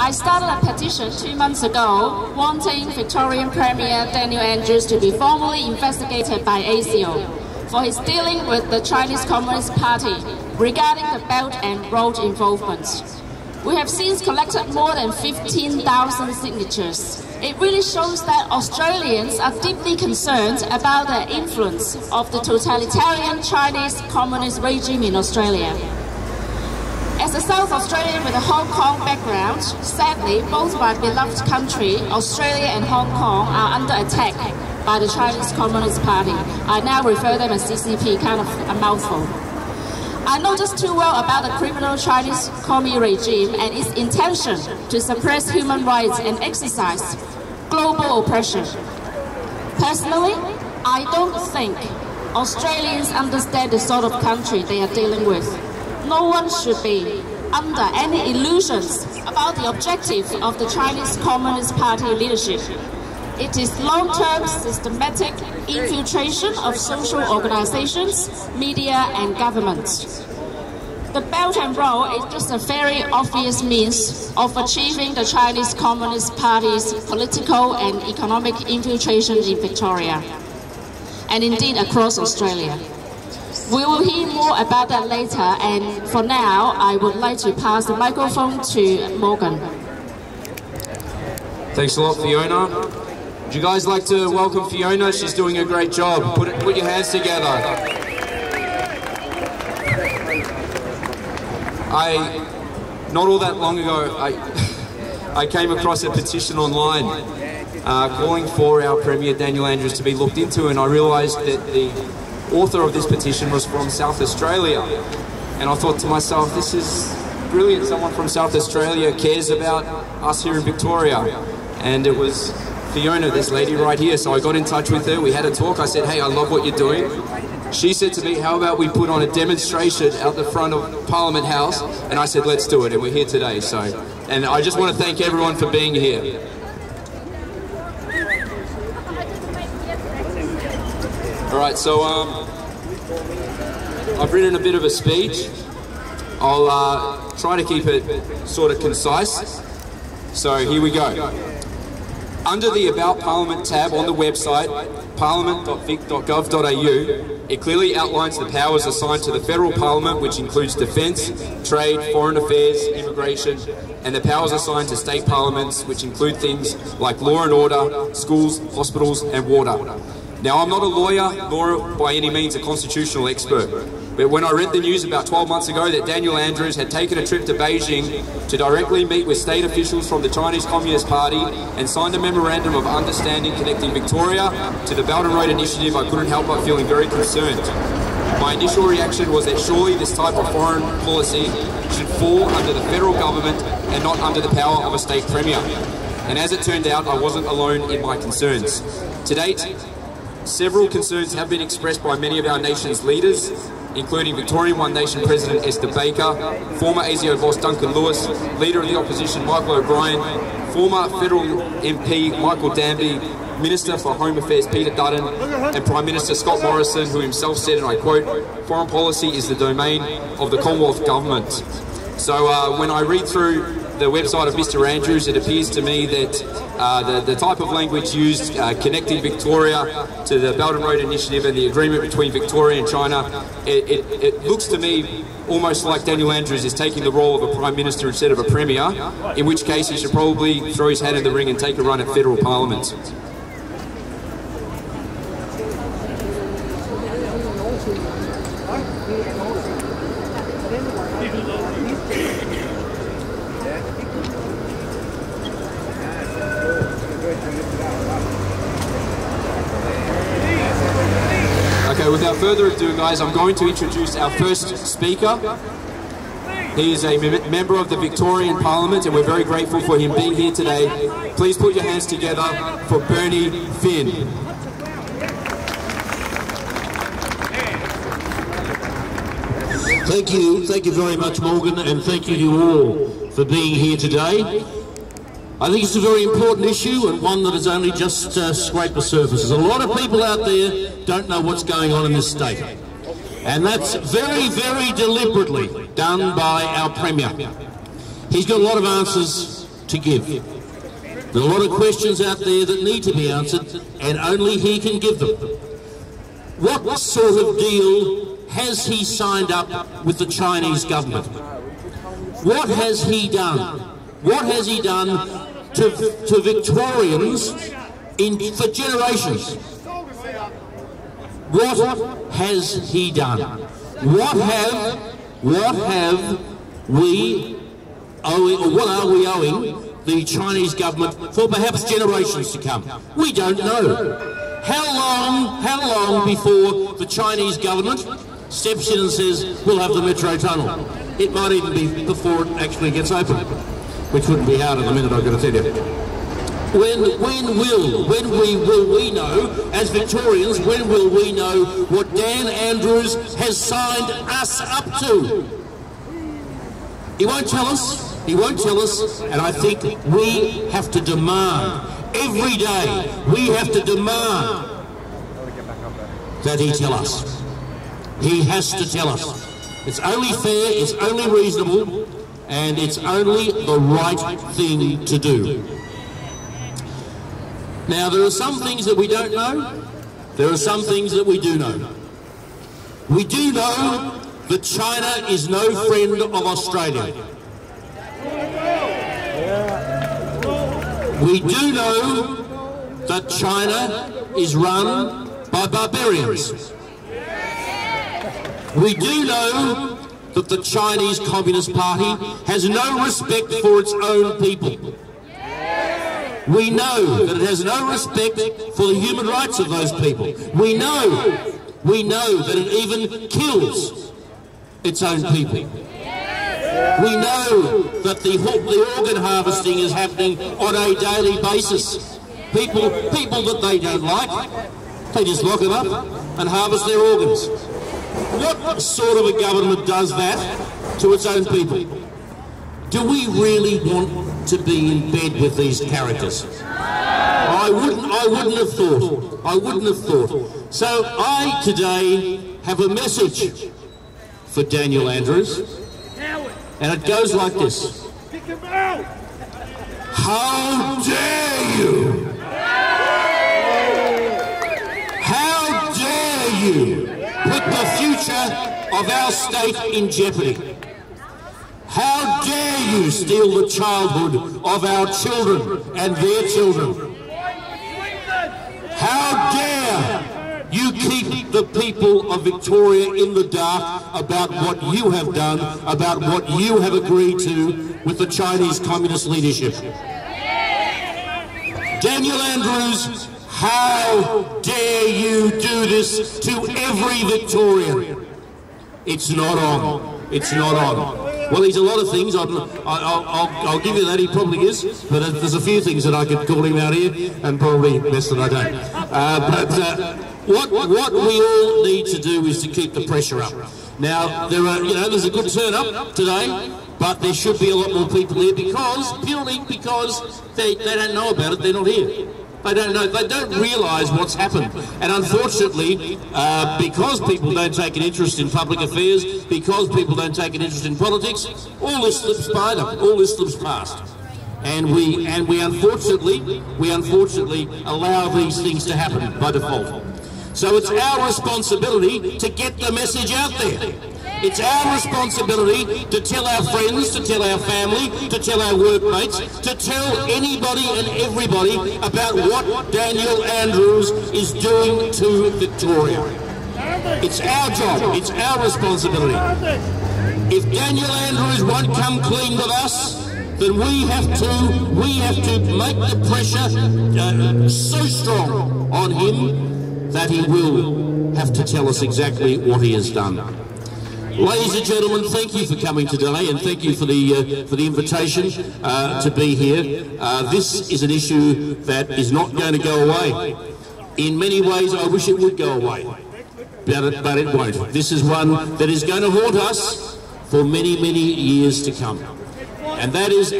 I started a petition 2 months ago wanting Victorian Premier Daniel Andrews to be formally investigated by ASIO for his dealing with the Chinese Communist Party regarding the Belt and Road involvement. We have since collected more than 15,000 signatures. It really shows that Australians are deeply concerned about the influence of the totalitarian Chinese communist regime in Australia. As a South Australian with a Hong Kong background, sadly, both my beloved country, Australia and Hong Kong, are under attack by the Chinese Communist Party. I now refer them as CCP, kind of a mouthful. I know just too well about the criminal Chinese Communist regime and its intention to suppress human rights and exercise global oppression. Personally, I don't think Australians understand the sort of country they are dealing with. No one should be under any illusions about the objective of the Chinese Communist Party leadership. It is long-term systematic infiltration of social organizations, media and government. The Belt and Road is just a very obvious means of achieving the Chinese Communist Party's political and economic infiltration in Victoria, and indeed across Australia. We will hear more about that later, and for now, I would like to pass the microphone to Morgan. Thanks a lot, Fiona. Would you guys like to welcome Fiona? She's doing a great job. Put your hands together. Not all that long ago, I came across a petition online calling for our Premier Daniel Andrews to be looked into, and I realised that the author of this petition was from South Australia. And I thought to myself, this is brilliant. Someone from South Australia cares about us here in Victoria. And it was Fiona, this lady right here. So I got in touch with her. We had a talk. I said, hey, I love what you're doing. She said to me, how about we put on a demonstration out the front of Parliament House? And I said, let's do it. And we're here today. And I just want to thank everyone for being here. All right, so I've written a bit of a speech. I'll try to keep it sort of concise. So here we go. Under the About Parliament tab on the website, parliament.vic.gov.au, it clearly outlines the powers assigned to the Federal Parliament, which includes defence, trade, foreign affairs, immigration, and the powers assigned to state parliaments, which include things like law and order, schools, hospitals, and water. Now, I'm not a lawyer, nor by any means a constitutional expert, but when I read the news about 12 months ago that Daniel Andrews had taken a trip to Beijing to directly meet with state officials from the Chinese Communist Party and signed a memorandum of understanding connecting Victoria to the Belt and Road Initiative, I couldn't help but feeling very concerned. My initial reaction was that surely this type of foreign policy should fall under the federal government and not under the power of a state premier. And as it turned out, I wasn't alone in my concerns. To date, several concerns have been expressed by many of our nation's leaders, including Victorian One Nation President Esther Baker, former ASIO boss Duncan Lewis, Leader of the Opposition Michael O'Brien, former Federal MP Michael Danby, Minister for Home Affairs Peter Dutton, and Prime Minister Scott Morrison, who himself said, and I quote, "Foreign policy is the domain of the Commonwealth Government." So when I read through the website of Mr. Andrews, it appears to me that the type of language used connecting Victoria to the Belt and Road Initiative and the agreement between Victoria and China, it looks to me almost like Daniel Andrews is taking the role of a Prime Minister instead of a Premier, in which case he should probably throw his hat in the ring and take a run at Federal Parliament. Okay, without further ado, guys, I'm going to introduce our first speaker. He is a member of the Victorian Parliament, and we're very grateful for him being here today. Please put your hands together for Bernie Finn. Thank you very much, Morgan, and thank you to all for being here today. I think it's a very important issue and one that has only just scraped the surface. There's a lot of people out there don't know what's going on in this state. And that's very, very deliberately done by our Premier. He's got a lot of answers to give. There are a lot of questions out there that need to be answered, and only he can give them. What sort of deal has he signed up with the Chinese government? What has he done? What has he done to Victorians for generations? What has he done? What are we owing the Chinese government for perhaps generations to come? We don't know. How long before the Chinese government steps in and says, we'll have the metro tunnel? It might even be before it actually gets open, which wouldn't be hard in a minute, I've got to tell you. When will we know, as Victorians, when will we know what Dan Andrews has signed us up to? He won't tell us, and I think we have to demand, every day, we have to demand that he tell us. He has to tell us. It's only fair, it's only reasonable, and it's only the right thing to do. Now, there are some things that we don't know. There are some things that we do know. We do know that China is no friend of Australia. We do know that China is run by barbarians. We do know that the Chinese Communist Party has no respect for its own people. We know that it has no respect for the human rights of those people. We know that it even kills its own people. We know that the organ harvesting is happening on a daily basis. People that they don't like, they just lock them up and harvest their organs. What sort of a government does that to its own people? Do we really want to be in bed with these characters? I wouldn't have thought. I wouldn't have thought. So I today have a message for Daniel Andrews, and it goes like this. How dare you? How dare you put the future of our state in jeopardy? How dare you steal the childhood of our children and their children? How dare you keep the people of Victoria in the dark about what you have done, about what you have agreed to with the Chinese Communist leadership? Daniel Andrews, how dare you do this to every Victorian? It's not on. It's not on. Well, he's a lot of things. I'll give you that. He probably is. But there's a few things that I could call him out here, and probably best that I don't. What we all need to do is to keep the pressure up. Now, there's a good turn up today, but there should be a lot more people here purely because they don't know about it. They're not here. They don't know. They don't realise what's happened. And unfortunately, because people don't take an interest in public affairs, because people don't take an interest in politics, all this slips by them. All this slips past. And we unfortunately allow these things to happen by default. So it's our responsibility to get the message out there. It's our responsibility to tell our friends, to tell our family, to tell our workmates, to tell anybody and everybody about what Daniel Andrews is doing to Victoria. It's our job, it's our responsibility. If Daniel Andrews won't come clean with us, then we have to make the pressure so strong on him that he will have to tell us exactly what he has done. Ladies and gentlemen, thank you for coming today, and thank you for the invitation to be here. This is an issue that is not going to go away. In many ways, I wish it would go away, but it won't. This is one that is going to haunt us for many, many years to come. And that is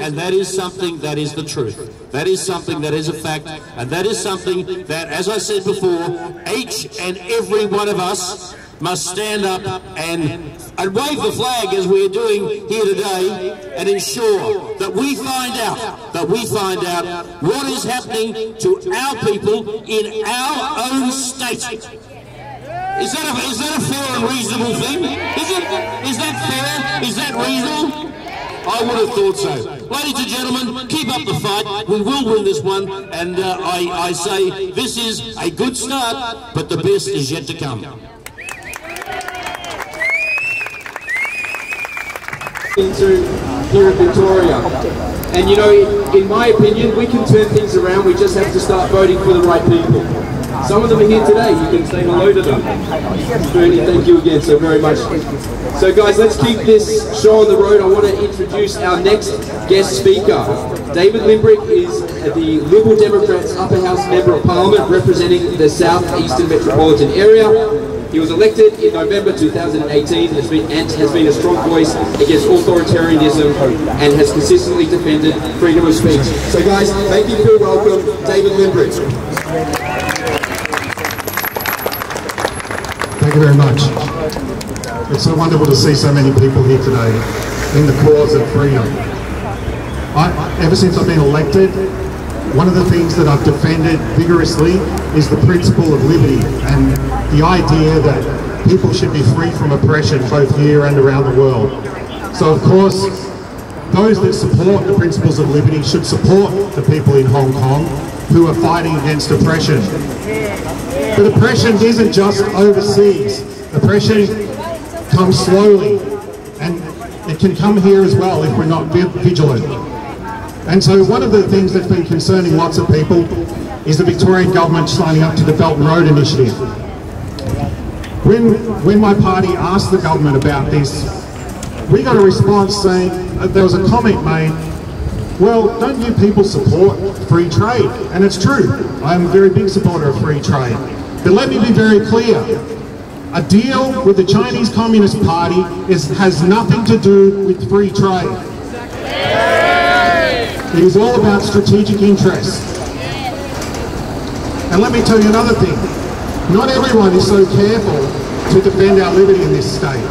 something that is the truth. That is something that is a fact, and that is something that, as I said before, each and every one of us must stand up and wave the flag as we're doing here today and ensure that we find out, that we find out what is happening to our people in our own state. Is that a fair and reasonable thing? Is that fair? Is that reasonable? I would have thought so. Ladies and gentlemen, keep up the fight. We will win this one. And I say this is a good start, but the best is yet to come. Into here in Victoria. And you know, in my opinion, we can turn things around. We just have to start voting for the right people. Some of them are here today. You can say hello to them. Bernie, thank you again so very much. So guys, let's keep this show on the road. I want to introduce our next guest speaker. David Limbrick is the Liberal Democrats Upper House Member of Parliament representing the South Eastern Metropolitan Area. He was elected in November 2018 and has been a strong voice against authoritarianism and has consistently defended freedom of speech. So guys, thank you for welcome, David Limbrick. Thank you very much. It's so wonderful to see so many people here today in the cause of freedom. Ever since I've been elected, one of the things that I've defended vigorously is the principle of liberty and the idea that people should be free from oppression both here and around the world. So of course, those that support the principles of liberty should support the people in Hong Kong who are fighting against oppression. But oppression isn't just overseas. Oppression comes slowly, and it can come here as well if we're not vigilant. And so one of the things that's been concerning lots of people is the Victorian government signing up to the Belt and Road Initiative. When my party asked the government about this, we got a response saying, there was a comment made, well, don't you people support free trade? And it's true, I'm a very big supporter of free trade. But let me be very clear, a deal with the Chinese Communist Party has nothing to do with free trade. It is all about strategic interests. And let me tell you another thing, not everyone is so careful to defend our liberty in this state.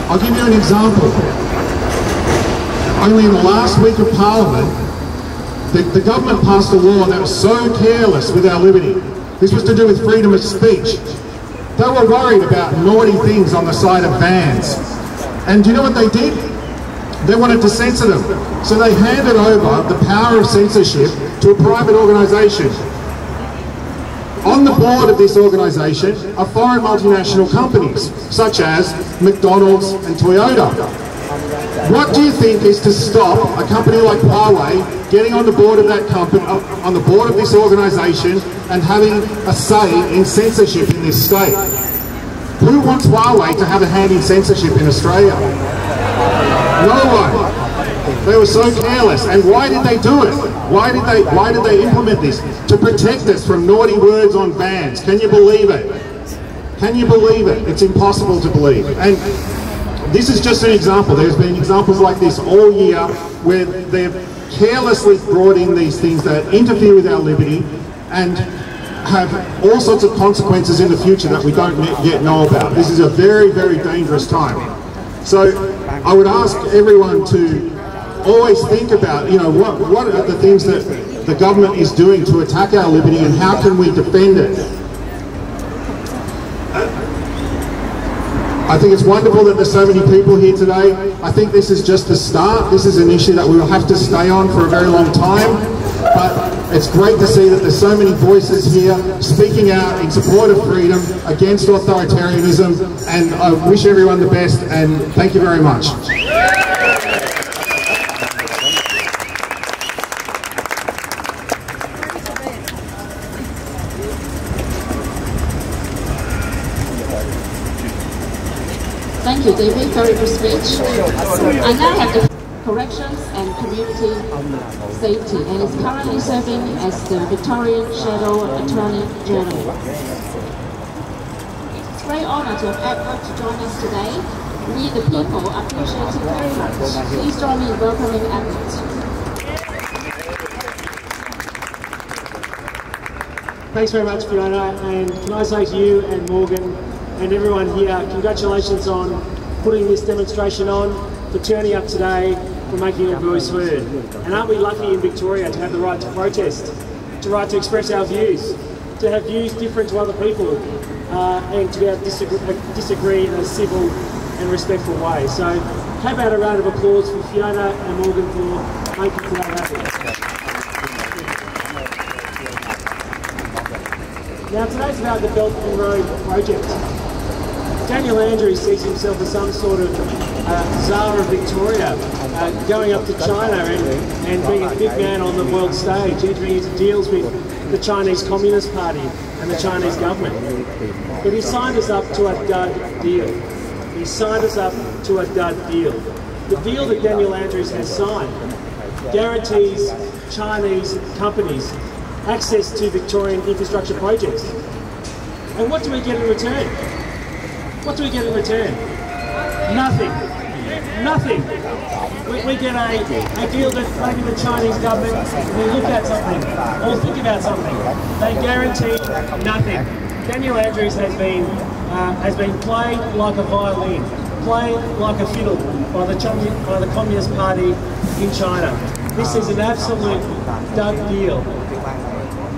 I'll give you an example. Only in the last week of Parliament, the government passed a law that was so careless with our liberty. This was to do with freedom of speech. They were worried about naughty things on the side of vans. And do you know what they did? They wanted to censor them. So they handed over the power of censorship to a private organisation. On the board of this organisation are foreign multinational companies, such as McDonald's and Toyota. What do you think is to stop a company like Huawei getting on the board of that company, on the board of this organisation, and having a say in censorship in this state? Who wants Huawei to have a hand in censorship in Australia? No one. They were so careless. And why did they do it? Why did they implement this? To protect us from naughty words on vans. Can you believe it? Can you believe it? It's impossible to believe. And this is just an example. There's been examples like this all year where they've carelessly brought in these things that interfere with our liberty and have all sorts of consequences in the future that we don't yet know about. This is a very, very dangerous time. So I would ask everyone to always think about, you know, what are the things that the government is doing to attack our liberty and how can we defend it? I think it's wonderful that there's so many people here today. I think this is just the start. This is an issue that we will have to stay on for a very long time. But it's great to see that there's so many voices here speaking out in support of freedom, against authoritarianism, and I wish everyone the best and thank you very much. Thank you, David. Very good speech. I now have the Corrections and Community Safety, and is currently serving as the Victorian Shadow Attorney General. It's a great honour to have Edward to join us today. We, the people, appreciate it very much. Please join me in welcoming Edward. Thanks very much, Fiona, and can I say to you and Morgan and everyone here, congratulations on putting this demonstration on, for turning up today for making our voice heard. And aren't we lucky in Victoria to have the right to protest, the right to express our views, to have views different to other people, and to be able to disagree in a civil and respectful way. So how about a round of applause for Fiona and Morgan for making today happen. Now today's about the Belt and Road project. Daniel Andrews sees himself as some sort of Tsar of Victoria, going up to China and being a big man on the world stage, entering into deals with the Chinese Communist Party and the Chinese government. But he signed us up to a dud deal. He signed us up to a dud deal. The deal that Daniel Andrews has signed guarantees Chinese companies access to Victorian infrastructure projects. And what do we get in return? What do we get in return? Nothing. Nothing. We get a deal that maybe the Chinese government will look at something or think about something. They guarantee nothing. Daniel Andrews has been played like a violin, played like a fiddle by the Communist Party in China. This is an absolute dud deal.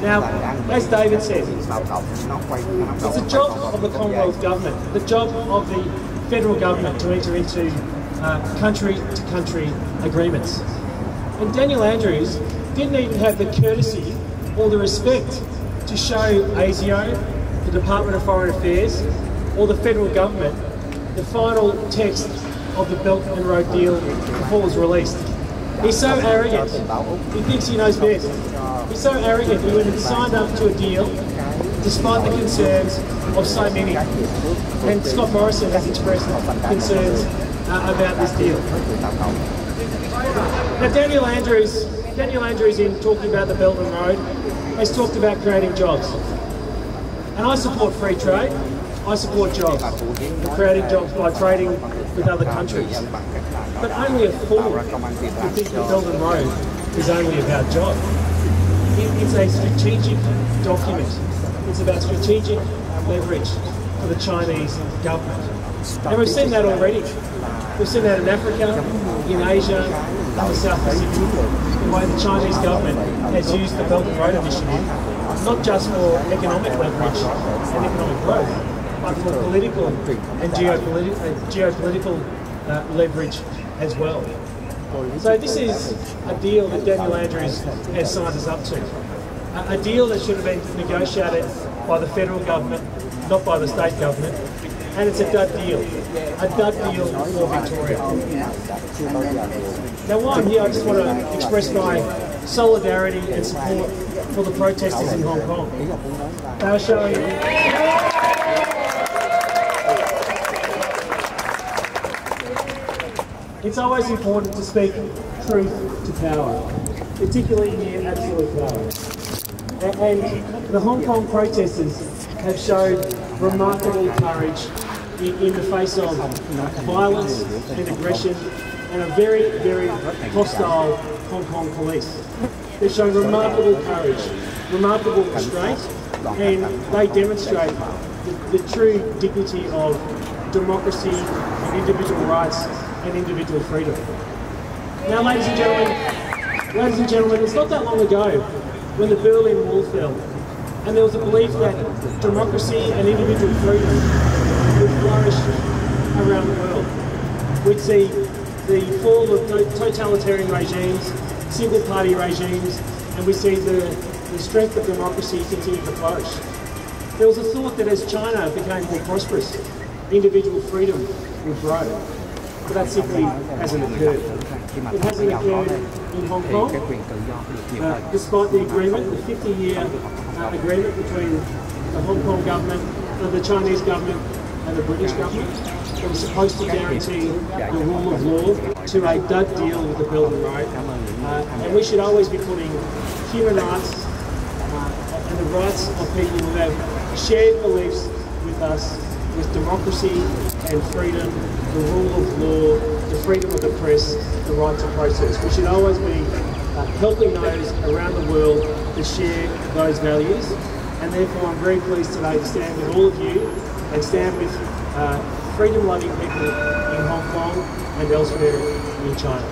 Now, as David said, it's the job of the Commonwealth Government, the job of the federal government to enter into country-to-country agreements. And Daniel Andrews didn't even have the courtesy or the respect to show ASIO, the Department of Foreign Affairs, or the federal government the final text of the Belt and Road deal before it was released. He's so arrogant, he thinks he knows best. He's so arrogant he went and signed up to a deal despite the concerns of so many. And Scott Morrison has expressed concerns about this deal. Now Daniel Andrews in talking about the Belt and Road has talked about creating jobs. And I support free trade, I support jobs, creating jobs by trading with other countries. But only a fool would think the Belt and Road is only about jobs. It's a strategic document. It's about strategic leverage for the Chinese government. And we've seen that already. We've seen that in Africa, in Asia, in the South Pacific, the way the Chinese government has used the Belt and Road Initiative, not just for economic leverage and economic growth, but for political and geopolitical leverage as well. So this is a deal that Daniel Andrews has signed us up to. A deal that should have been negotiated by the federal government, not by the state government. And it's a dud deal. A dud deal for Victoria. Now while I'm here, I just want to express my solidarity and support for the protesters in Hong Kong. They are showing it's always important to speak truth to power, particularly near absolute power. And the Hong Kong protesters have showed remarkable courage in the face of violence and aggression and a very, very hostile Hong Kong police. They've shown remarkable courage, remarkable restraint, and they demonstrate the true dignity of democracy and individual rights and individual freedom. Now, ladies and gentlemen, it's not that long ago when the Berlin Wall fell, and there was a belief that democracy and individual freedom would flourish around the world. We'd see the fall of totalitarian regimes, single-party regimes, and we see the strength of democracy continue to flourish. There was a thought that as China became more prosperous, individual freedom would grow. But that simply hasn't occurred. It hasn't occurred in Hong Kong, despite the agreement, the 50-year agreement between the Hong Kong government, the Chinese government and the British government that was supposed to guarantee the rule of law to a dud deal with the Belt and Road. And we should always be putting human rights and the rights of people who have shared beliefs with us, with democracy and freedom, the rule of law, the freedom of the press, the right to protest. We should always be helping those around the world to share those values. And therefore I'm very pleased today to stand with all of you and stand with freedom-loving people in Hong Kong and elsewhere in China.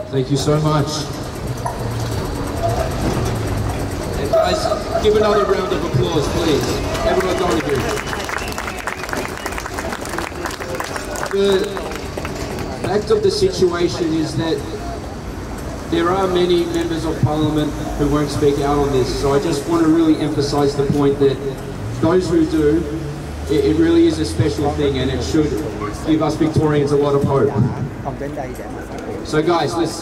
Thank you so much. And guys, give another round of applause, please. Everyone Donahue. The fact of the situation is that there are many members of Parliament who won't speak out on this, so I just want to really emphasise the point that those who do, it really is a special thing, and it should give us Victorians a lot of hope. So guys, let's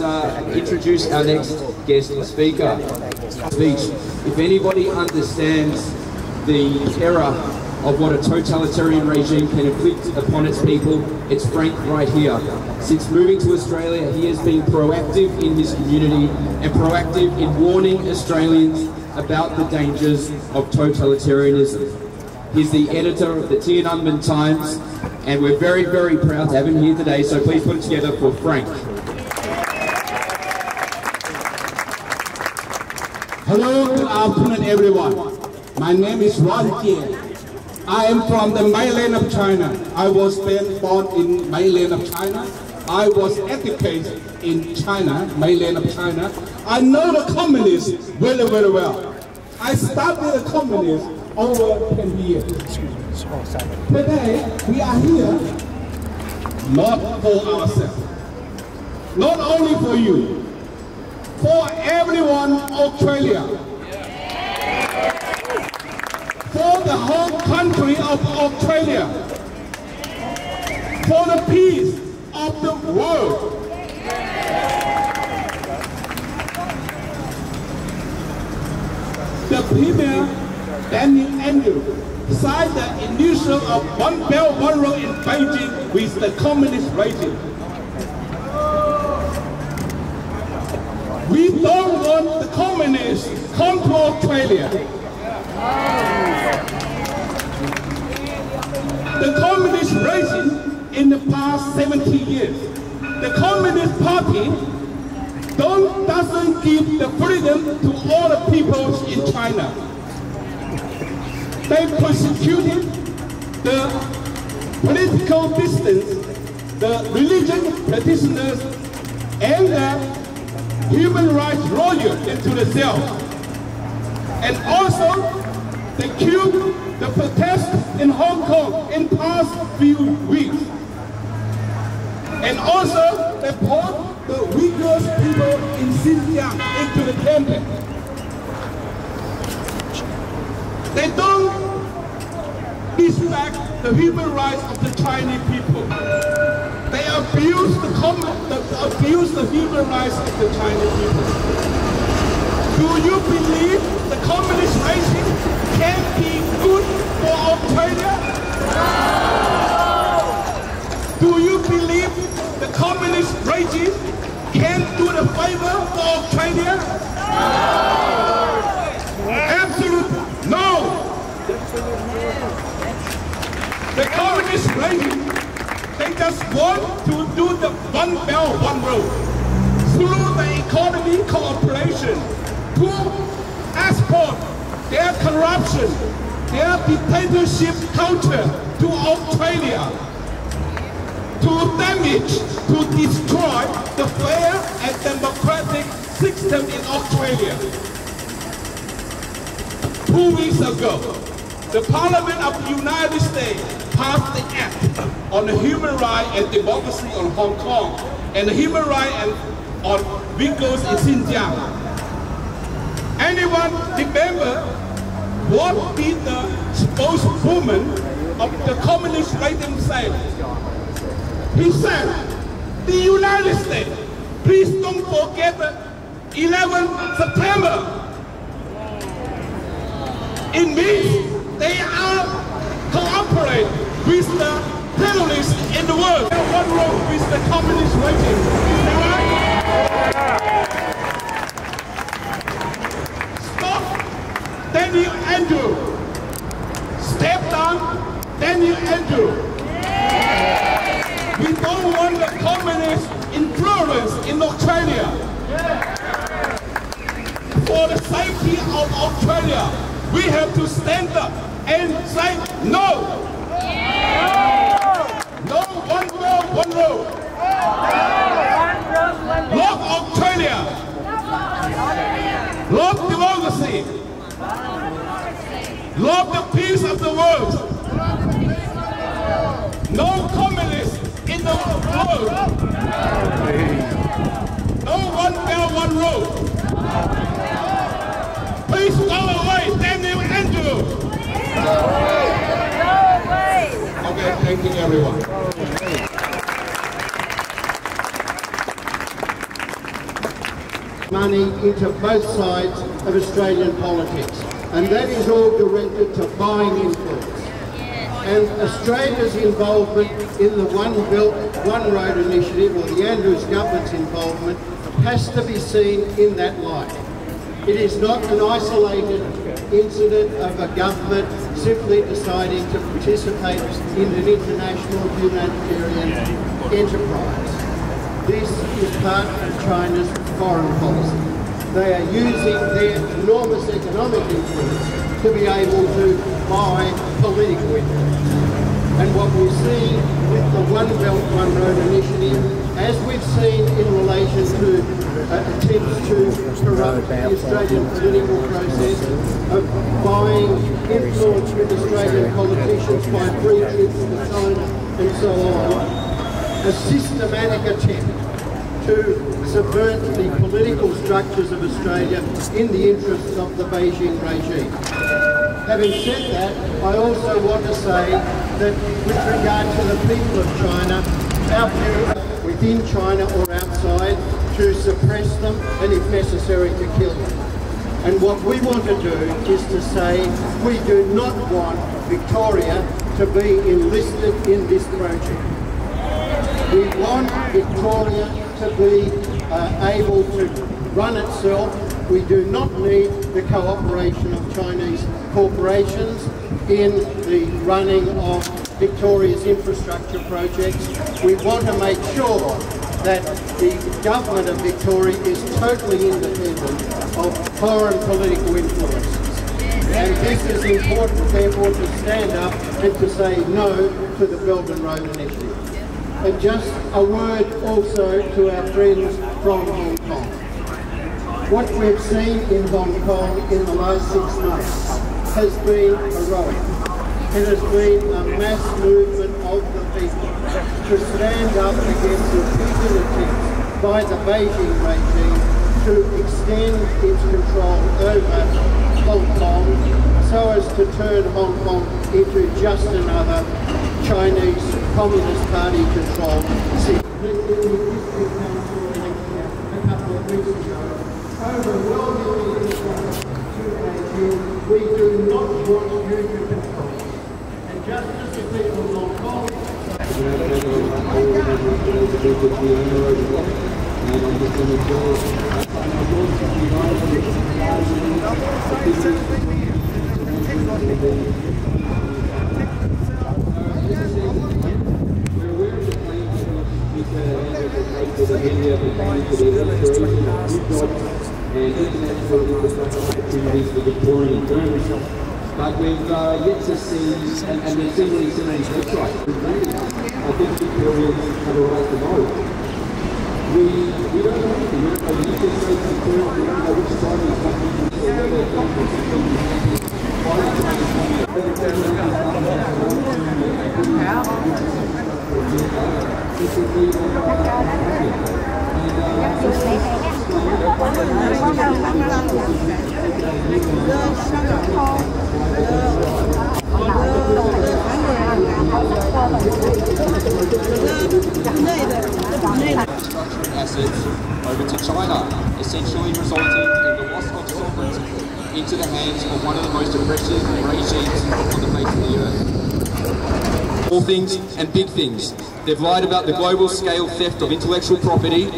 introduce our next guest speaker. If anybody understands the terror of what a totalitarian regime can inflict upon its people, it's Frank right here. Since moving to Australia, he has been proactive in his community and proactive in warning Australians about the dangers of totalitarianism. He's the editor of the Tiananmen Times, and we're very, very proud to have him here today, so please put it together for Frank. Hello, good afternoon everyone. My name is Ron Jie. I am from the mainland of China. I was born in mainland of China. I was educated in China, mainland of China. I know the communists very, very well. I studied the communists over 10 years. Today, we are here not for ourselves, not only for you, for everyone in Australia, for the whole country of Australia, for the peace of the world. The Premier Daniel Andrew signed the initial of One Belt, One Road in Beijing with the communist regime. We don't want the communists to come to Australia. The communist regime in the past 70 years, the Communist Party doesn't give the freedom to all the people in China. They persecuted the political dissidents, the religious practitioners, and the human rights lawyers into the cell. And also, they killed the protests in Hong Kong in past few weeks. And also, they brought the Uyghur people in Xinjiang into the campaign. They don't respect the human rights of the Chinese people. They abuse the human rights of the Chinese people. Do you believe the communist regime can be good for Australia? No! Do you believe the communist regime can do the favor for Australia? No! Absolutely no! The communist regime, they just want to do the One Belt, One Road through the economy cooperation to export their corruption, their dictatorship culture to Australia, to damage, to destroy the fair and democratic system in Australia. 2 weeks ago, the Parliament of the United States passed the Act on the human rights and democracy on Hong Kong and the human rights on Uyghurs in Xinjiang. Anyone remember what did the spokeswoman of the communist regime say? He said, the United States, please don't forget the 11th September. It means they are cooperate with the terrorists in the world. One road with the communist regime. Is that right? Stop Daniel Andrew. Step down Daniel Andrew. We don't want the communist influence in Australia. For the safety of Australia, we have to stand up and say no. No one world, one road. Block No communists in the world. No one belt, one road. Please go away, Daniel Andrew. Okay, thank you everyone. Money into both sides of Australian politics, and that is all directed to buying influence. And Australia's involvement in the One Belt, One Road initiative, or the Andrews government's involvement, has to be seen in that light. It is not an isolated incident of a government simply deciding to participate in an international humanitarian enterprise. This is part of China's foreign policy. They are using their enormous economic influence to be able to buy political influence. And what we see with the One Belt, One Road initiative, as we've seen in relation to attempts to corrupt the Australian political process, of buying influence with Australian politicians by free trips to China and so on, a systematic attempt to subvert the political structures of Australia in the interests of the Beijing regime. Having said that, I also want to say that with regard to the people of China, our view within China or outside to suppress them and if necessary to kill them. And what we want to do is to say we do not want Victoria to be enlisted in this project. We want Victoria to be able to run itself. We do not need the cooperation of Chinese corporations in the running of Victoria's infrastructure projects. We want to make sure that the government of Victoria is totally independent of foreign political influences. And this is important, therefore, to stand up and to say no to the Belt and Road Initiative. And just a word also to our friends from Hong Kong. What we've seen in Hong Kong in the last 6 months has been heroic. It has been a mass movement of the people to stand up against repeated attempts by the Beijing regime to extend its control over Hong Kong so as to turn Hong Kong into just another Chinese Communist Party controlled city. A couple of weeks ago, overwhelmingly we do not want you to control. And just as the people of Hong Kong and international opportunities for Victorian firms. But we've yet to see, and we've seen these websites. I think Victorians have a right to know. We don't know anything. We don't know the interest rates of Victoria. We don't know which side of the country or where they're from. Assets over to China, essentially resulting in the loss of sovereignty into the hands of one of the most oppressive regimes on the face of the earth. Small things and big things. They've lied about the global scale theft of intellectual property.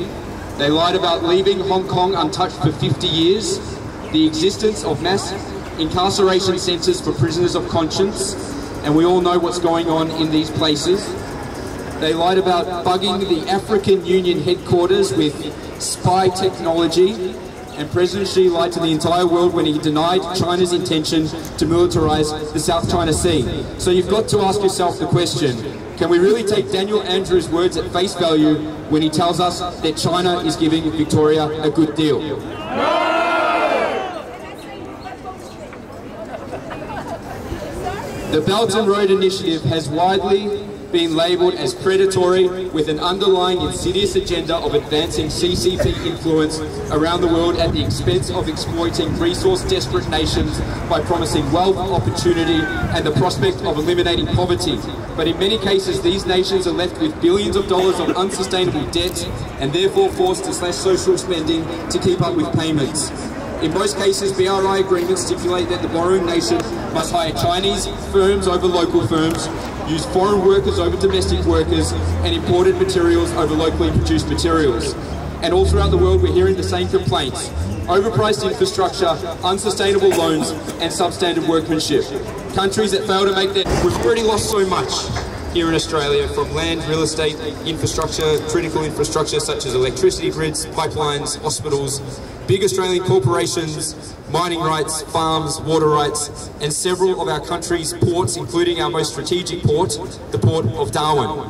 They lied about leaving Hong Kong untouched for 50 years, the existence of mass incarceration centres for prisoners of conscience, and we all know what's going on in these places. They lied about bugging the African Union headquarters with spy technology, and President Xi lied to the entire world when he denied China's intention to militarise the South China Sea. So you've got to ask yourself the question, can we really take Daniel Andrews' words at face value when he tells us that China is giving Victoria a good deal? The Belt and Road Initiative has widely being labelled as predatory with an underlying insidious agenda of advancing CCP influence around the world at the expense of exploiting resource-desperate nations by promising wealth, opportunity and the prospect of eliminating poverty. But in many cases, these nations are left with billions of dollars of unsustainable debt and therefore forced to slash social spending to keep up with payments. In most cases, BRI agreements stipulate that the borrowing nation must hire Chinese firms over local firms, use foreign workers over domestic workers, and imported materials over locally produced materials. And all throughout the world, we're hearing the same complaints: overpriced infrastructure, unsustainable loans, and substandard workmanship. Countries that fail to make their... We've already lost so much here in Australia, from land, real estate, infrastructure, critical infrastructure such as electricity grids, pipelines, hospitals, big Australian corporations, mining rights, farms, water rights, and several of our country's ports, including our most strategic port, the Port of Darwin.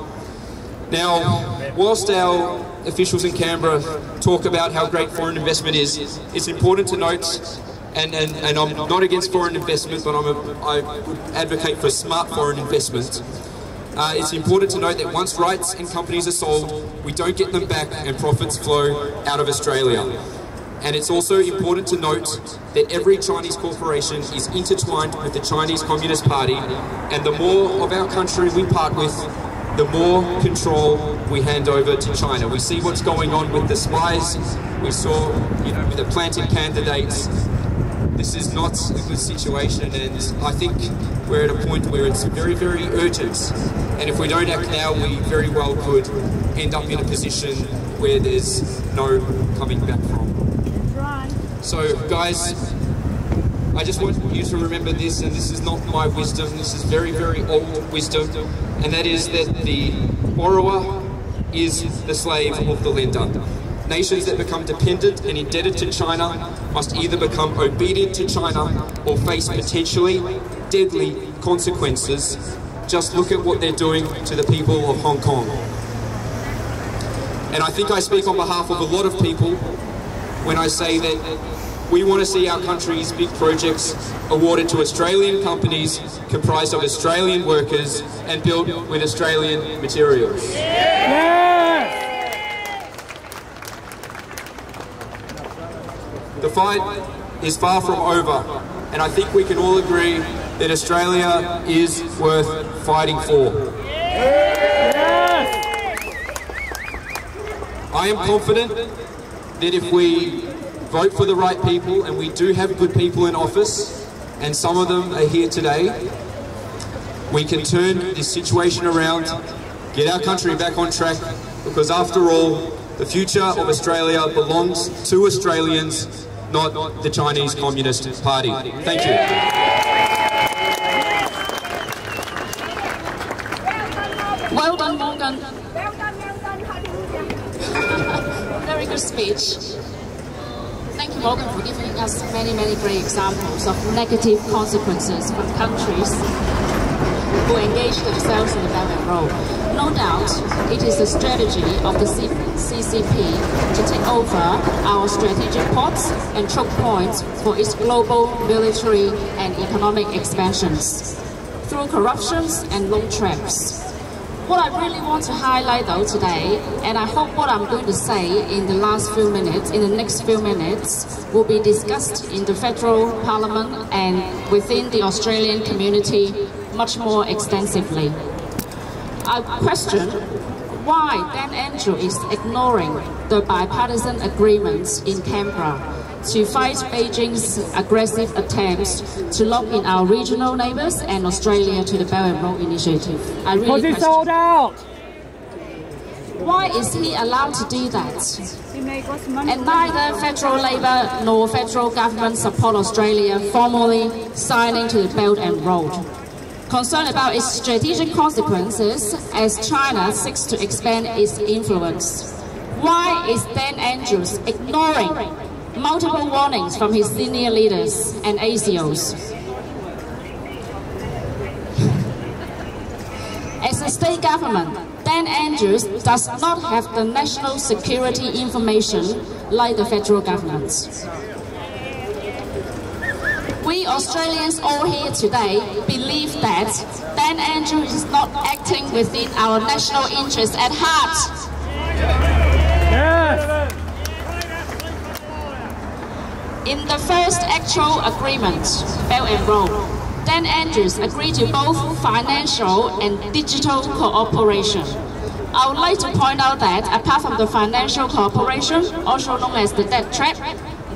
Now, whilst our officials in Canberra talk about how great foreign investment is, it's important to note, and I'm not against foreign investment, but I would advocate for smart foreign investment. It's important to note that once rights and companies are sold, we don't get them back and profits flow out of Australia. And it's also important to note that every Chinese corporation is intertwined with the Chinese Communist Party, and the more of our country we part with, the more control we hand over to China. We see what's going on with the spies. We saw, with the planted candidates. This is not a good situation, and I think we're at a point where it's very, very urgent. And if we don't act now, we very well could end up in a position where there's no coming back from. So, guys, I just want you to remember this, and this is not my wisdom, this is very, very old wisdom, and that is that the borrower is the slave of the lender. Nations that become dependent and indebted to China must either become obedient to China or face potentially deadly consequences. Just look at what they're doing to the people of Hong Kong. And I think I speak on behalf of a lot of people when I say that we want to see our country's big projects awarded to Australian companies comprised of Australian workers and built with Australian materials. The fight is far from over, and I think we can all agree that Australia is worth fighting for. I am confident that if we vote for the right people, and we do have good people in office, and some of them are here today, we can turn this situation around, get our country back on track, because after all, the future of Australia belongs to Australians, not the Chinese Communist Party. Thank you. Well done, Morgan. Very good speech. Thank you, Morgan, for giving us many, many great examples of negative consequences from countries who engage themselves in the Belt and Road. No doubt, it is the strategy of the CCP to take over our strategic ports and choke points for its global military and economic expansions through corruptions and loan traps. What I really want to highlight though today, and I hope what I'm going to say in the next few minutes, will be discussed in the federal parliament and within the Australian community much more extensively. I question why Dan Andrew is ignoring the bipartisan agreements in Canberra to fight Beijing's aggressive attempts to lock in our regional neighbours and Australia to the Belt and Road Initiative. I really question. Sold out. Why is he allowed to do that? And neither federal Labor nor federal government support Australia formally signing to the Belt and Road. Concerned about its strategic consequences as China seeks to expand its influence. Why is Dan Andrews ignoring multiple warnings from his senior leaders and ACOs? As a state government, Dan Andrews does not have the national security information like the federal government. We Australians all here today believe that Dan Andrews is not acting within our national interest at heart. Yes. In the first actual agreement, Belt and Road, Dan Andrews agreed to both financial and digital cooperation. I would like to point out that apart from the financial cooperation, also known as the debt trap,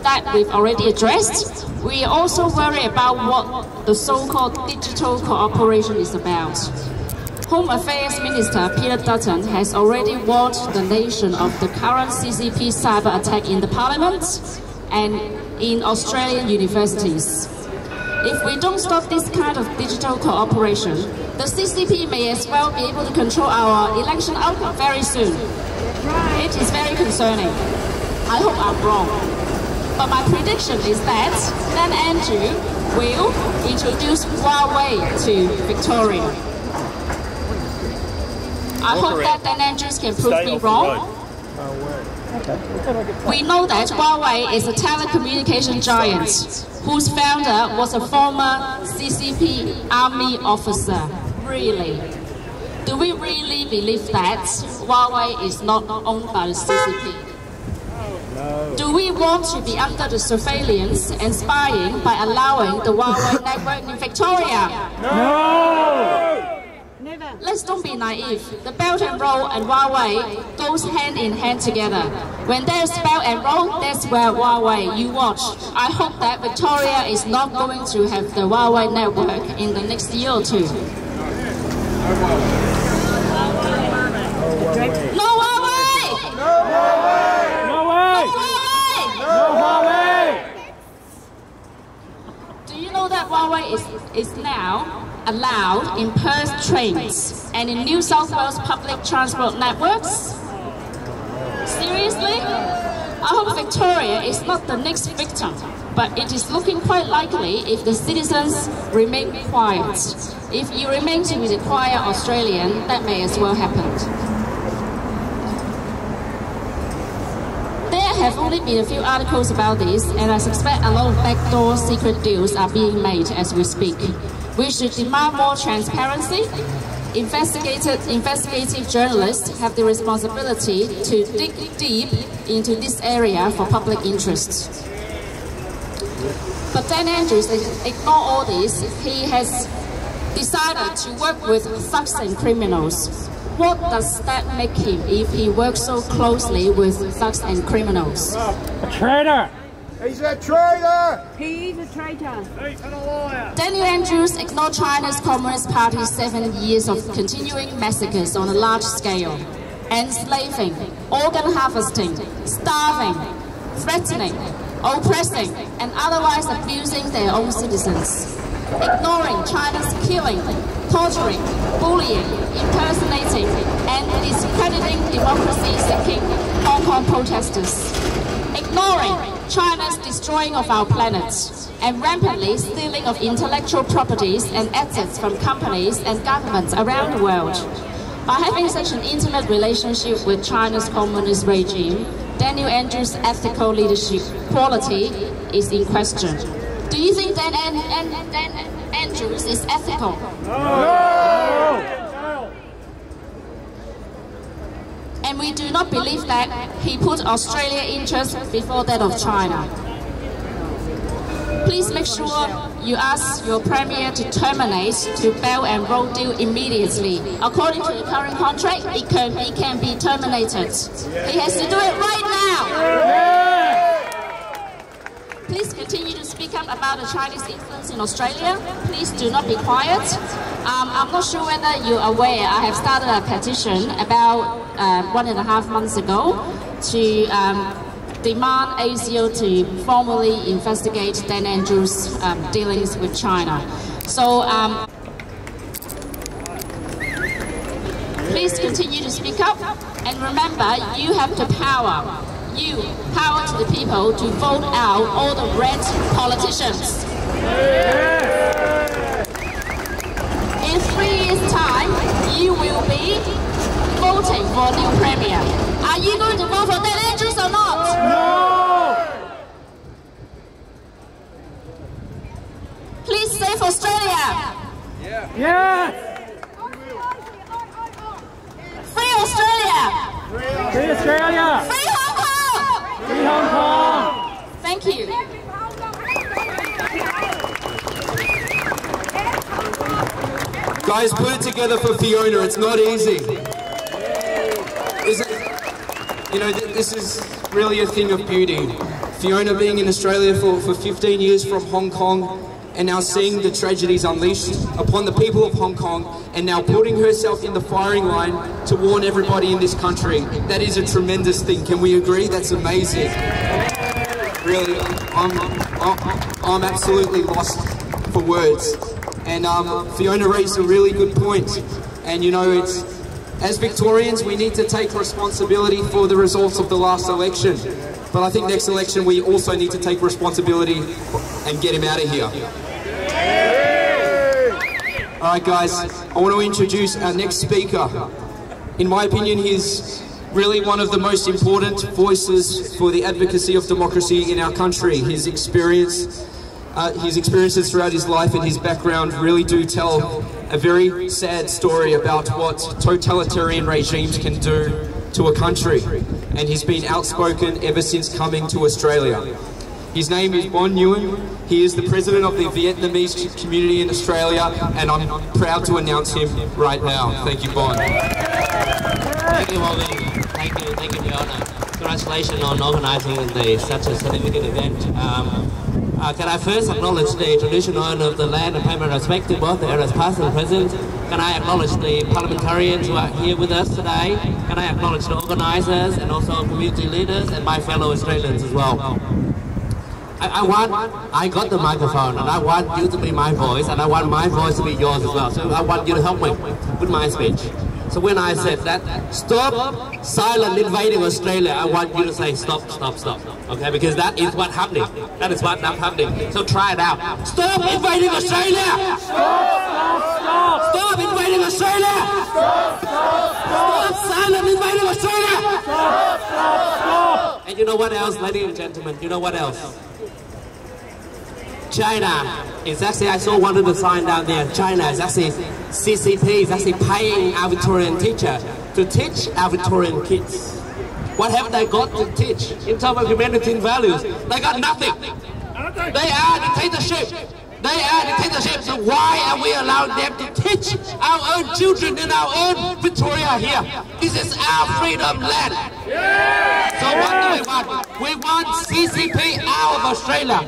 that we've already addressed, we also worry about what the so-called digital cooperation is about. Home Affairs Minister Peter Dutton has already warned the nation of the current CCP cyber attack in the Parliament and in Australian universities. If we don't stop this kind of digital cooperation, the CCP may as well be able to control our election outcome very soon. It is very concerning. I hope I'm wrong. But my prediction is that Dan Andrews will introduce Huawei to Victoria. I hope that Dan Andrews can prove me wrong. We know that Huawei is a telecommunication giant whose founder was a former CCP army officer. Really? Do we really believe that Huawei is not owned by the CCP? No. Do we want to be under the surveillance and spying by allowing the Huawei network in Victoria? No! Never. Let's don't be naive. The Belt and Road and Huawei goes hand in hand together. When there's Belt and Road, that's where Huawei. You watch. I hope that Victoria is not going to have the Huawei network in the next year or two. No Huawei! No Huawei! No Huawei! No Huawei! Do you know that Huawei is now allowed in Perth trains and in New South Wales public transport networks? Seriously? I hope Victoria is not the next victim, but it is looking quite likely if the citizens remain quiet. If you remain to be the quiet Australian, that may as well happen. There have only been a few articles about this, and I suspect a lot of backdoor secret deals are being made as we speak. We should demand more transparency. Investigative journalists have the responsibility to dig deep into this area for public interest. But Dan Andrews ignore all this. He has decided to work with thugs and criminals. What does that make him if he works so closely with thugs and criminals? A traitor! He's a traitor! He is a traitor. He's a liar. Daniel Andrews ignored China's Communist Party's 7 years of continuing massacres on a large scale, enslaving, organ harvesting, starving, threatening, oppressing, and otherwise abusing their own citizens. Ignoring China's killing, torturing, bullying, impersonating, and discrediting democracy-seeking Hong Kong protesters. Ignoring China's destroying of our planet and rampantly stealing of intellectual properties and assets from companies and governments around the world. By having such an intimate relationship with China's communist regime, Daniel Andrews' ethical leadership quality is in question. Do you think Dan Andrews is ethical? No! And we do not believe that he put Australia's interests before that of China. Please make sure you ask your Premier to terminate the Belt and Road deal immediately. According to the current contract, it can be terminated. He has to do it right now. Please continue to speak up about the Chinese influence in Australia. Please do not be quiet. I'm not sure whether you're aware, I have started a petition about 1.5 months ago to demand ASIO to formally investigate Dan Andrews' dealings with China. So please continue to speak up, and remember, you have the power. Power to the people to vote out all the red politicians. In 3 years' time, you will be voting for a new Premier. Are you going to vote for Dan Andrews or not? No! Please save Australia! Yes! Free Australia! Free Hong Kong! Free Hong Kong! Thank you. Guys, put it together for Fiona. It's not easy. You know, this is really a thing of beauty. Fiona being in Australia for 15 years from Hong Kong, and now seeing the tragedies unleashed upon the people of Hong Kong, and now putting herself in the firing line to warn everybody in this country. That is a tremendous thing. Can we agree? That's amazing. Really, I'm absolutely lost for words. And Fiona raised a really good point. And you know, as Victorians, we need to take responsibility for the results of the last election. But I think next election we also need to take responsibility and get him out of here. Alright guys, I want to introduce our next speaker. In my opinion, he's really one of the most important voices for the advocacy of democracy in our country. His experiences throughout his life and his background really do tell a very sad story about what totalitarian regimes can do to a country. And he's been outspoken ever since coming to Australia. His name is Bon Nguyen. He is the president of the Vietnamese community in Australia, and I'm proud to announce him right now. Thank you, Bon. Thank you, Morgan. Thank you, Fiona. Congratulations on organizing such a significant event. Can I first acknowledge the traditional owner of the land and pay my respect to both the eras past and present? Can I acknowledge the parliamentarians who are here with us today? Can I acknowledge the organizers and also community leaders and my fellow Australians as well? I got the microphone and I want you to be my voice and I want my voice to be yours as well. So I want you to help me with my speech. So when I said that, stop silent invading Australia, I want you to say stop, stop, stop. Okay, because that is what's happening. That is what's happening. So try it out. Stop invading Australia! Stop, stop, stop! Stop invading Australia! Stop, stop, stop! Stop silent invading Australia! Stop, stop, stop! And you know what else, ladies and gentlemen? You know what else? China is actually, I saw one of the signs down there, China is actually, CCP is actually paying our Victorian teacher to teach our Victorian kids. What have they got to teach in terms of humanity and values? They got nothing. They are dictatorship. They are dictatorship, so why are we allowing them to teach our own children in our own Victoria here? This is our freedom land. So what do we want? We want CCP out of Australia.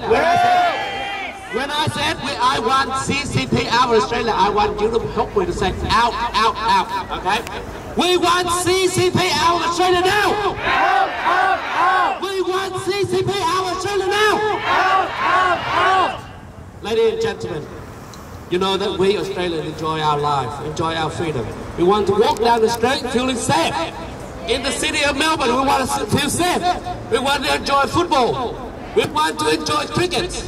When I said I want CCP out of Australia, I want you to help me to say out, out, out, okay? We want CCP out of Australia now! Out, out, out! We want CCP out of Australia now! Out, out, out! Ladies and gentlemen, you know that we Australians enjoy our life, enjoy our freedom. We want to walk down the street feeling safe. In the city of Melbourne, we want to feel safe. We want to enjoy football. We want to enjoy cricket.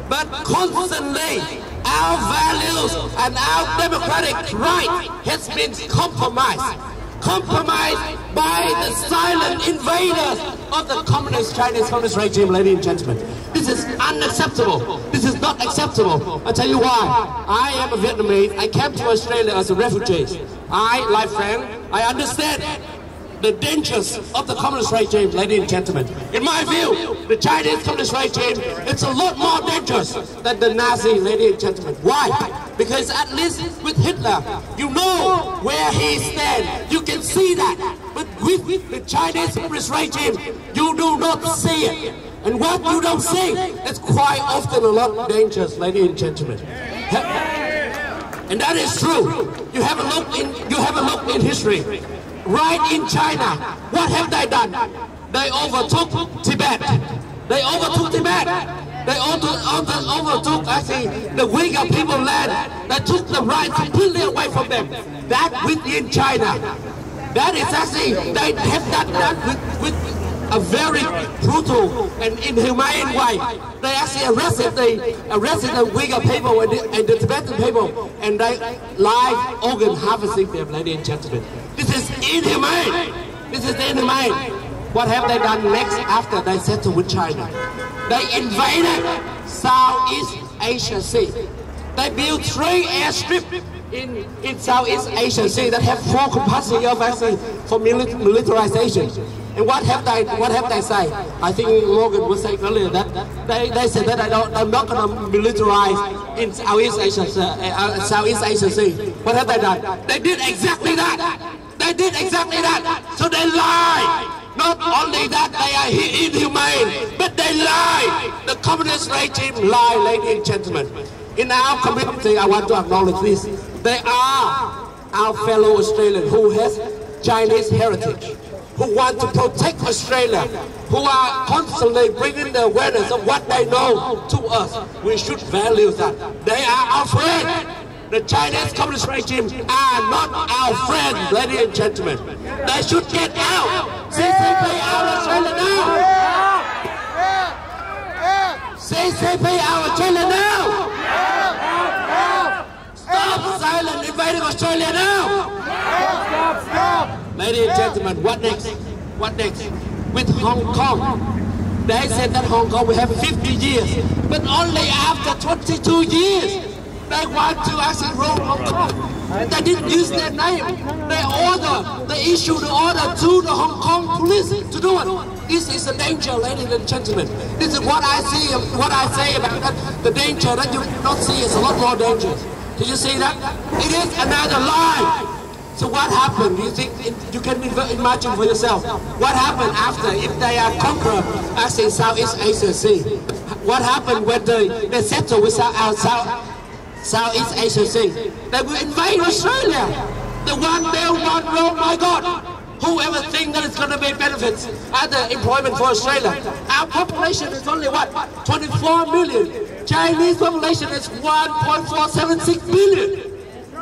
But constantly, our values and our democratic right has been compromised. Compromised by the silent invaders of the Chinese communist regime, ladies and gentlemen. This is unacceptable. This is not acceptable. I'll tell you why. I am a Vietnamese. I came to Australia as a refugee. Like friend, I understand the dangers of the communist regime, ladies and gentlemen. In my view, the Chinese communist regime, it's a lot more dangerous than the Nazi, ladies and gentlemen. Why? Because at least with Hitler, you know where he stands. You can see that. But with the Chinese communist regime, you do not see it. And what you don't see, it's quite often a lot dangerous, ladies and gentlemen. And that is true. You have a look in history. Right in China, what have they done? They overtook Tibet. They overtook Tibet. They overtook actually the Uyghur people land. They took the right completely away from them. That within China. That is actually, they have that done with a very brutal and inhumane way. They actually arrested the Uyghur people and the Tibetan people, and they live organ harvesting them, ladies and gentlemen. This is inhumane. This is inhumane. What have they done next after they settled with China? They invaded Southeast Asia Sea. They built 3 airstrips in Southeast Asia Sea that have full capacity of actually for militarization. And what have they say? I think Morgan was saying earlier that they said that I'm not going to militarize in Southeast Asia Sea. What have they done? They did exactly that. They did exactly that. So they lie. Not only that they are inhumane, but they lie. The communist regime lie, ladies and gentlemen. In our community, I want to acknowledge this. They are our fellow Australians who has Chinese heritage, who want to protect Australia, who are constantly bringing the awareness of what they know to us. We should value that. They are our friend. The Chinese communist regime are not our friends, ladies and gentlemen. They should get out. CCP out of Australia now. CCP out of Australia now. Stop silent invading Australia now. Stop. Ladies and gentlemen, what next? What next? With Hong Kong. They said that Hong Kong will have 50 years, but only after 22 years. They want to actually rule Hong Kong. They didn't use their name. They issued the order to the Hong Kong police to do it. This is a danger, ladies and gentlemen. This is what I see, what I say about that. The danger that you cannot see is a lot more dangerous. Did you see that? It is another lie. So what happened? You think you can imagine for yourself? What happened after if they are conquer actually Southeast Asia Sea? What happened when they settle with Southeast Asia Sea? They will invade Australia. The one Belt, one road, my God. Whoever think that it's going to be benefits other employment for Australia. Our population is only what? 24 million. Chinese population is 1.476 billion.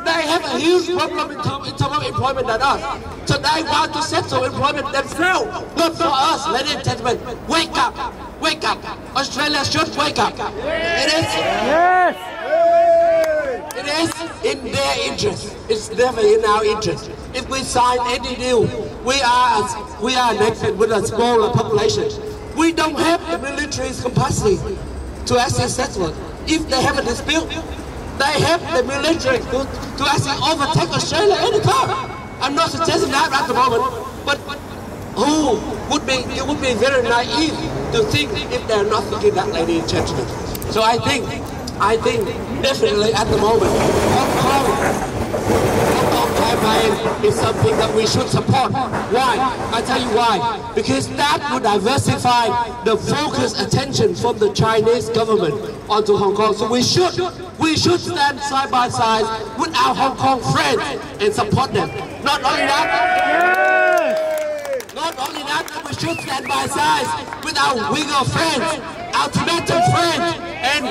They have a huge problem in terms of employment than us. So they want to settle employment themselves, not for us, ladies and gentlemen. Wake up, wake up. Australia should wake up. It is. Yes. It is in their interest. It's never in our interest. If we sign any deal, we are a nation with a smaller population. We don't have the military capacity to actually settle it. If they have a dispute, they have the military to actually overtake Australia anytime. I'm not suggesting that at the moment, but it would be very naive to think if they're not thinking that, ladies and gentlemen. So I think definitely at the moment, Hong Kong campaign is something that we should support. Why? I tell you why. Because that would diversify the focus attention from the Chinese government onto Hong Kong. So we should stand side by side with our Hong Kong friends and support them. Not only that, we should stand by side with our Uyghur friends, our Tibetan friends, and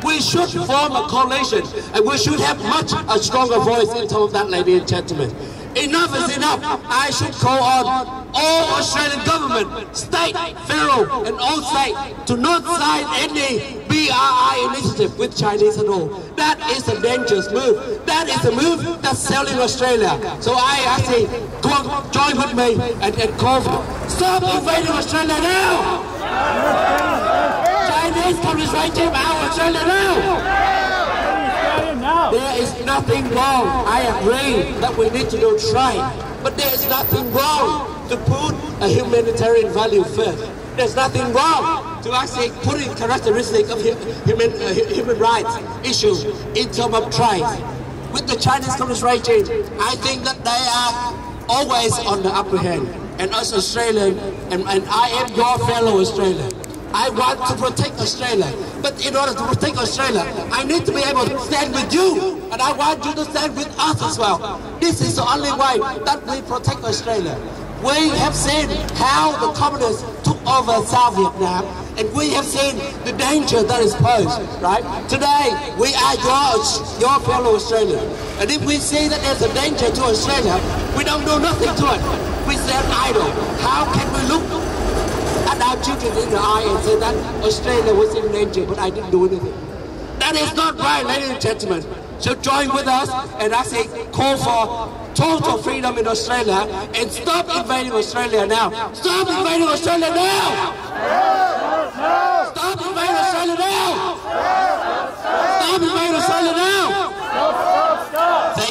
we should form a coalition, and we should have a stronger voice in terms of that, ladies and gentlemen. Enough is enough. I should call on all Australian government, state, federal, and all state to not sign any BRI initiative with Chinese at all. That is a dangerous move. That is a move that's selling Australia. So I actually join with me and call for stop invading Australia now. Chinese communist regime out of Australia now. There is nothing wrong. I agree that we need to do trade, but there is nothing wrong to put a humanitarian value first. There's nothing wrong to actually put in characteristics of human rights issues in terms of trade. With the Chinese communist regime, I think that they are always on the upper hand. And us Australians, and I am your fellow Australian, I want to protect Australia, but in order to protect Australia, I need to be able to stand with you, and I want you to stand with us as well. This is the only way that we protect Australia. We have seen how the communists took over South Vietnam, and we have seen the danger that is posed, right? Today, we are your fellow Australians, and if we see that there's a danger to Australia, we don't do nothing to it. We stand idle. How can we look at our children in the eye and say that Australia was in danger, but I didn't do anything? That is not right, ladies and gentlemen. So join with us and actually call for total freedom in Australia and stop invading Australia now. Stop invading Australia now! Stop invading Australia now! Stop invading Australia now!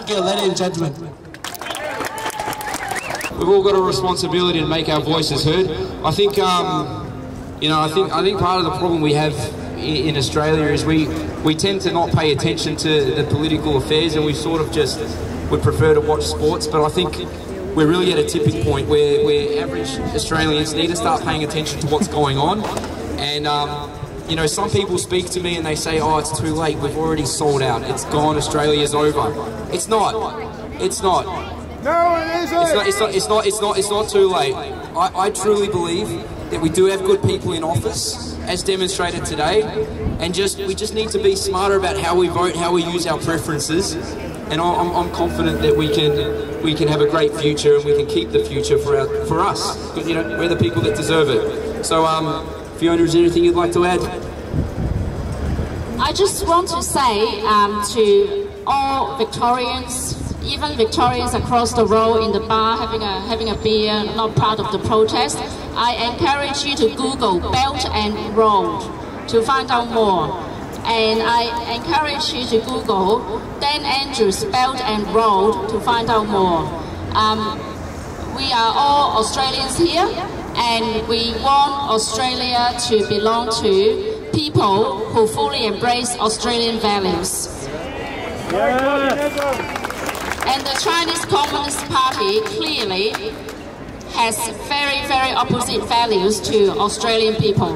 Thank you, ladies and gentlemen. We've all got a responsibility to make our voices heard. I think, you know, I think part of the problem we have in Australia is we tend to not pay attention to the political affairs, and we sort of just would prefer to watch sports. But I think we're really at a tipping point where average Australians need to start paying attention to what's going on. And you know, some people speak to me and they say, "Oh, it's too late. We've already sold out. It's gone. Australia's over." It's not. It's not. No, it isn't. It's not too late. I truly believe that we do have good people in office, as demonstrated today, and we just need to be smarter about how we vote, how we use our preferences. And I'm confident that we can have a great future, and we can keep the future for us. Because, you know, we're the people that deserve it. So, Fiona, is there anything you'd like to add? I just want to say to all Victorians, even Victorians across the road in the bar having a beer, not part of the protest, I encourage you to Google Belt and Road to find out more. And I encourage you to Google Dan Andrews Belt and Road to find out more. We are all Australians here, and we want Australia to belong to people who fully embrace Australian values. And the Chinese Communist Party clearly has very, very opposite values to Australian people.